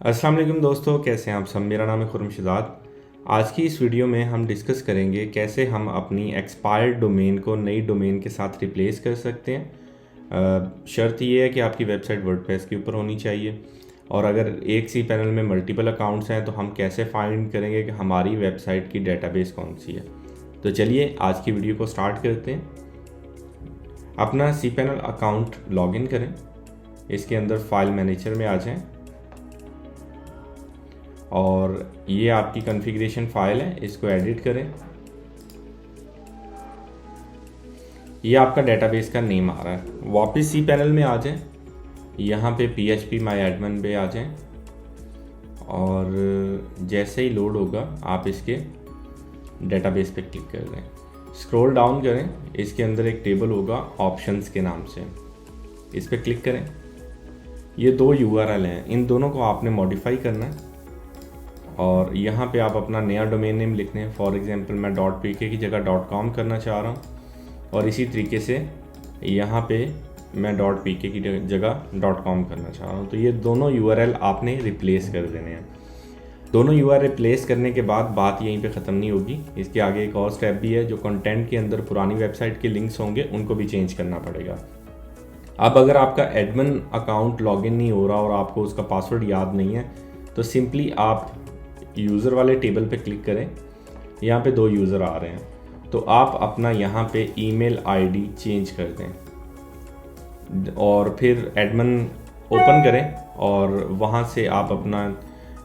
अस्सलाम वालेकुम दोस्तों, कैसे हैं आप सब। मेरा नाम है खुर्रम शहजाद। आज की इस वीडियो में हम डिस्कस करेंगे कैसे हम अपनी एक्सपायर्ड डोमेन को नई डोमेन के साथ रिप्लेस कर सकते हैं। शर्त ये है कि आपकी वेबसाइट वर्डप्रेस के ऊपर होनी चाहिए, और अगर एक सी पैनल में मल्टीपल अकाउंट्स हैं तो हम कैसे फाइंड करेंगे कि हमारी वेबसाइट की डेटाबेस कौन सी है। तो चलिए आज की वीडियो को स्टार्ट करते हैं। अपना सी पैनल अकाउंट लॉगिन करें, इसके अंदर फाइल मैनेजर में आ जाएं, और ये आपकी कॉन्फ़िगरेशन फाइल है, इसको एडिट करें। ये आपका डेटाबेस का नेम आ रहा है। वापस सी पैनल में आ जाएं, यहाँ पे PHP माई एडमिन पे आ जाएं, और जैसे ही लोड होगा आप इसके डेटाबेस पे क्लिक कर दें। स्क्रॉल डाउन करें, इसके अंदर एक टेबल होगा ऑप्शंस के नाम से, इस पर क्लिक करें। ये दो URL हैं, इन दोनों को आपने मॉडिफाई करना है, और यहाँ पे आप अपना नया डोमेन नेम लिख लें। फॉर एग्जांपल मैं .pk की जगह .com करना चाह रहा हूँ, और इसी तरीके से यहाँ पे मैं .pk की जगह .com करना चाह रहा हूँ। तो ये दोनों URL आपने रिप्लेस कर देने हैं। दोनों URL रिप्लेस करने के बाद बात यहीं पे ख़त्म नहीं होगी, इसके आगे एक और स्टेप भी है। जो कंटेंट के अंदर पुरानी वेबसाइट के लिंक्स होंगे उनको भी चेंज करना पड़ेगा। अब अगर आपका एडमिन अकाउंट लॉगिन नहीं हो रहा और आपको उसका पासवर्ड याद नहीं है, तो सिंपली आप यूज़र वाले टेबल पे क्लिक करें। यहाँ पे 2 यूज़र आ रहे हैं, तो आप अपना यहाँ पे ईमेल आईडी चेंज कर दें, और फिर एडमिन ओपन करें, और वहाँ से आप अपना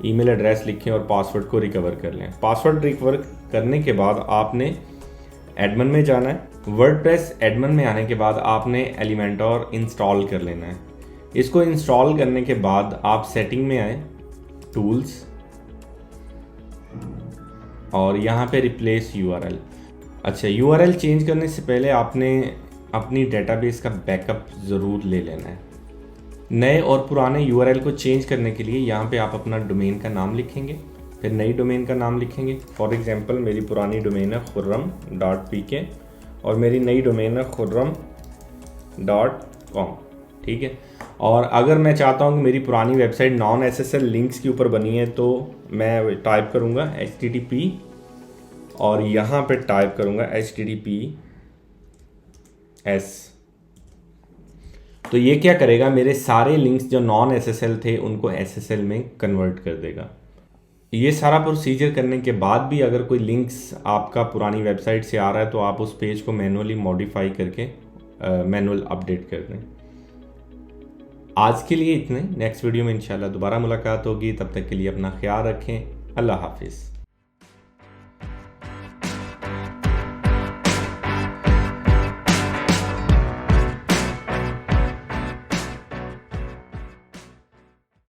ईमेल एड्रेस लिखें और पासवर्ड को रिकवर कर लें। पासवर्ड रिकवर करने के बाद आपने एडमिन में जाना है। वर्डप्रेस एडमिन में आने के बाद आपने एलिमेंटोर इंस्टॉल कर लेना है। इसको इंस्टॉल करने के बाद आप सेटिंग में आए, टूल्स, और यहाँ पे रिप्लेस URL। अच्छा, URL चेंज करने से पहले आपने अपनी डेटाबेस का बैकअप ज़रूर ले लेना है। नए और पुराने URL को चेंज करने के लिए यहाँ पे आप अपना डोमेन का नाम लिखेंगे, फिर नई डोमेन का नाम लिखेंगे। फॉर एग्जांपल मेरी पुरानी डोमेन है khurram.pk, और मेरी नई डोमेन है khurram.com, ठीक है। और अगर मैं चाहता हूँ कि मेरी पुरानी वेबसाइट नॉन SSL लिंक्स के ऊपर बनी है, तो मैं टाइप करूँगा HTTP, और यहाँ पे टाइप करूँगा HTTPS। तो ये क्या करेगा, मेरे सारे लिंक्स जो नॉन SSL थे उनको SSL में कन्वर्ट कर देगा। ये सारा प्रोसीजर करने के बाद भी अगर कोई लिंक्स आपका पुरानी वेबसाइट से आ रहा है, तो आप उस पेज को मैनुअली मॉडिफाई करके मैनुअल अपडेट कर दें। आज के लिए इतने। नेक्स्ट वीडियो में इंशाल्लाह दोबारा मुलाकात होगी। तब तक के लिए अपना ख्याल रखें। अल्लाह हाफिज़।